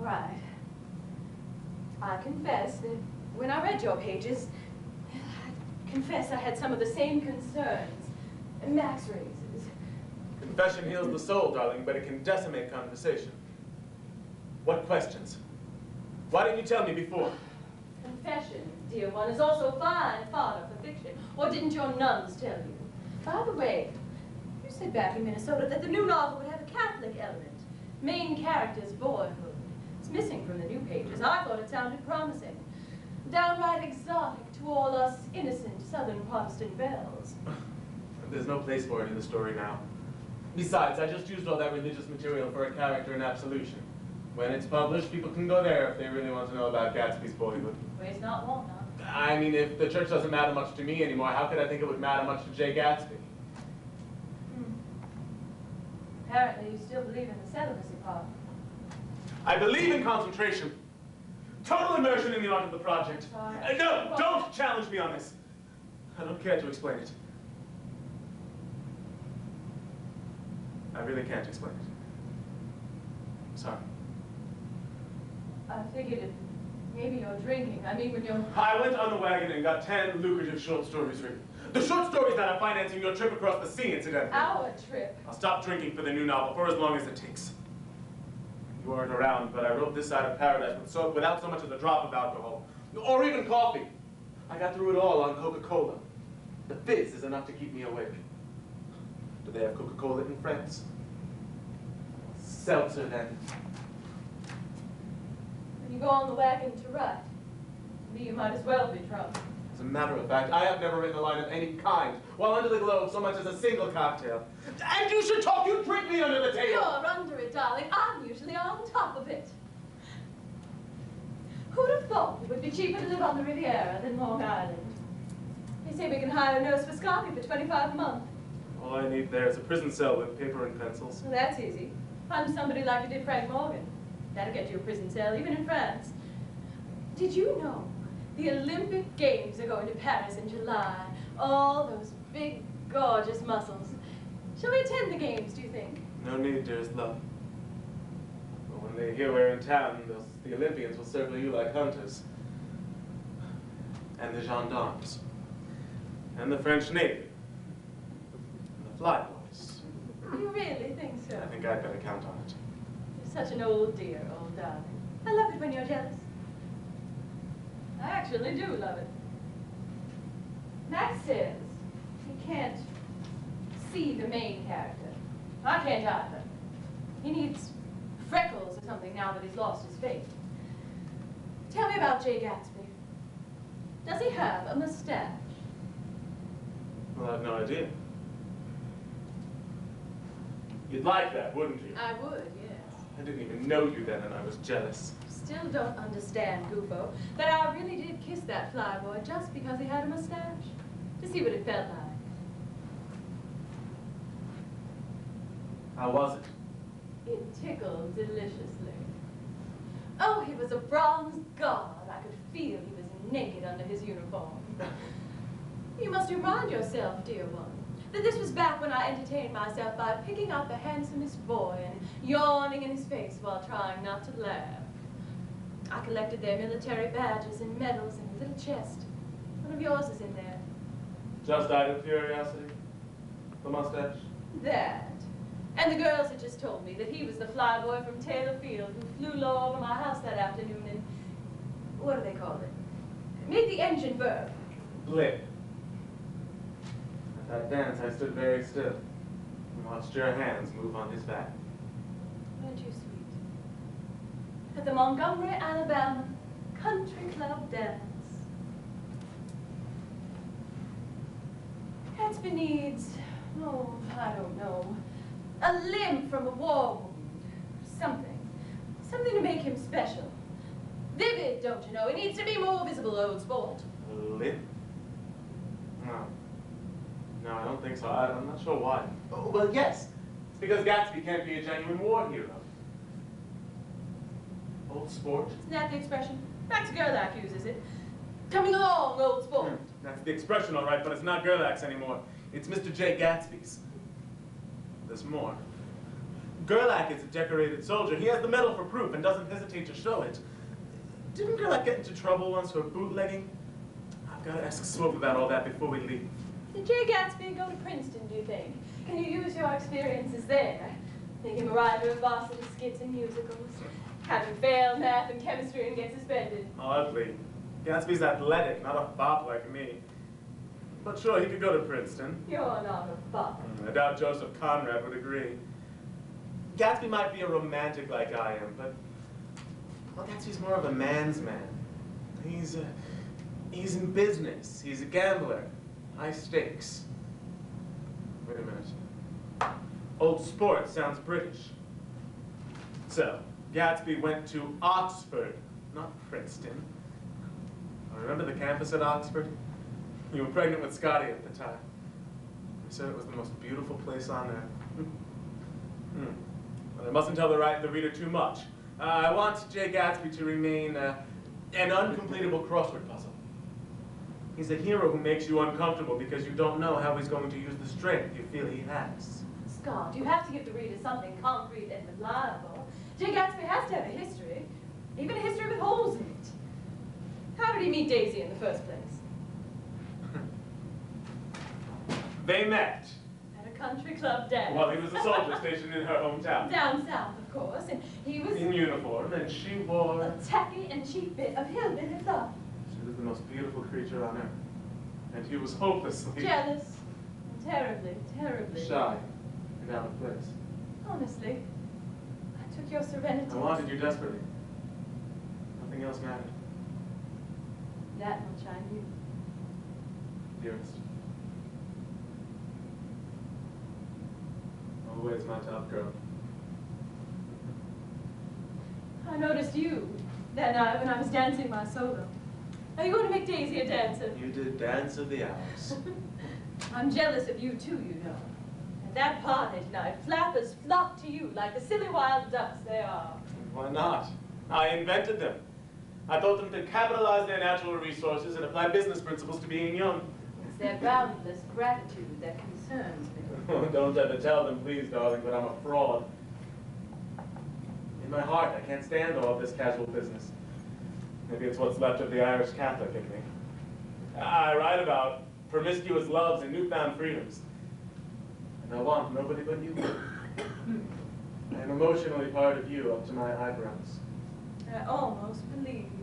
Right. I confess that when I read your pages, I confess I had some of the same concerns. Max raises. Confession heals the soul, darling, but it can decimate conversation. What questions? Why didn't you tell me before? Confession, dear one, is also fine fodder for fiction. Or didn't your nuns tell you? By the way, you said back in Minnesota that the new novel would have a Catholic element. Main character's boyhood. It's missing from the new pages. I thought it sounded promising. Downright exotic to all us innocent Southern Protestant belles. There's no place for it in the story now. Besides, I just used all that religious material for a character in Absolution. When it's published, people can go there if they really want to know about Gatsby's boyhood. Waste not, want not. I mean, if the church doesn't matter much to me anymore, how could I think it would matter much to Jay Gatsby? Apparently you still believe in the celibacy part. I believe in concentration. Total immersion in the art of the project. No, don't challenge me on this. I don't care to explain it. I really can't explain it. I'm sorry. I figured it, maybe you're drinking. I mean, when you're... I went on the wagon and got 10 lucrative short stories written. The short stories that are financing your trip across the sea, incidentally. Our trip? I'll stop drinking for the new novel for as long as it takes. You weren't around, but I wrote this side of paradise without so much as a drop of alcohol. Or even coffee. I got through it all on Coca-Cola. The fizz is enough to keep me awake. Do they have Coca-Cola in France? Seltzer, then. When you go on the wagon to write, me, you might as well be drunk. As a matter of fact, I have never written a line of any kind while under the glow of so much as a single cocktail. And you should talk, you drink me under the table! You're under it, darling. I'm usually on top of it. Who'd have thought it would be cheaper to live on the Riviera than Long Island? They say we can hire a nurse for Scotty for $25 a month. All I need there is a prison cell with paper and pencils. Well, that's easy. Find somebody like you did Frank Morgan. That'll get you a prison cell, even in France. Did you know the Olympic Games are going to Paris in July? All those big, gorgeous muscles. Shall we attend the games, do you think? No need, dearest love. But when they hear we're in town, the Olympians will circle you like hunters. And the gendarmes. And the French Navy. And the flyboys. You really think so? I think I'd better count on it. You're such an old dear, old darling. I love it when you're jealous. I actually do love it. Max says he can't see the main character. I can't either. He needs freckles or something now that he's lost his faith. Tell me about Jay Gatsby. Does he have a mustache? Well, I have no idea. You'd like that, wouldn't you? I would, yes. I didn't even know you then, and I was jealous. Still don't understand, Gufo, that I really did kiss that flyboy just because he had a mustache. To see what it felt like. How was it? It tickled deliciously. Oh, he was a bronze god. I could feel he was naked under his uniform. You must remind yourself, dear one, that this was back when I entertained myself by picking out the handsomest boy and yawning in his face while trying not to laugh. I collected their military badges and medals in a little chest. One of yours is in there. Just out of curiosity? The mustache? That. And the girls had just told me that he was the flyboy from Taylor Field who flew low over my house that afternoon and, what do they call it? Made the engine burp. Blip. At that dance, I stood very still and watched your hands move on his back. Weren't you sweet? At the Montgomery, Alabama Country Club dance. Gatsby needs, oh, I don't know, a limb from a war wound. Something. Something to make him special. Vivid, don't you know? He needs to be more visible, old sport. A limp? No. No, I don't think so. I'm not sure why. Oh, well, yes. It's because Gatsby can't be a genuine war hero. Old sport? Isn't that the expression? Max Gerlach uses it. Coming along, old sport. That's the expression, all right, but it's not Gerlach's anymore. It's Mr. J. Gatsby's. There's more. Gerlach is a decorated soldier. He has the medal for proof and doesn't hesitate to show it. Didn't Gerlach get into trouble once for bootlegging? I've got to ask Swope about all that before we leave. Did Jay Gatsby go to Princeton, do you think? Can you use your experiences there? Make him a writer of varsity skits and musicals. Have him fail math and chemistry and get suspended. Hardly. Gatsby's athletic, not a fop like me. But sure, he could go to Princeton. You're not a fop. I doubt Joseph Conrad would agree. Gatsby might be a romantic like I am, but well, Gatsby's more of a man's man. He's in business. He's a gambler. High stakes. Wait a minute. Old sport sounds British. So, Gatsby went to Oxford, not Princeton. Remember the campus at Oxford? You were pregnant with Scotty at the time. You said it was the most beautiful place on earth. Well, I mustn't tell the reader too much. I want Jay Gatsby to remain an uncompletable crossword puzzle. He's a hero who makes you uncomfortable because you don't know how he's going to use the strength you feel he has. Scott, you have to give the reader something concrete and reliable. Jay Gatsby has to have a history, even a history with holes in it. How did he meet Daisy in the first place? They met. At a country club dance. Well, he was a soldier stationed in her hometown. Down south, of course, and he was in uniform, and she wore a tacky and cheap bit of hillbilly fluff. She was the most beautiful creature on earth. And he was hopelessly jealous. Terribly, terribly. Shy and out of place. Honestly, I took your serenity. I wanted you desperately. Nothing else mattered. That much I knew. Dearest. Always my top girl. I noticed you that night when I was dancing my solo. Are you going to make Daisy a dancer? You did Dance of the Hours. I'm jealous of you too, you know. At that party tonight, flappers flocked to you like the silly wild ducks they are. Why not? I invented them. I taught them to capitalize their natural resources and apply business principles to being young. It's their boundless gratitude that concerns me. Don't ever tell them, please, darling, that I'm a fraud. In my heart, I can't stand all this casual business. Maybe it's what's left of the Irish Catholic in me. I write about promiscuous loves and newfound freedoms. And I want nobody but you. I am emotionally part of you up to my eyebrows. I almost believe you.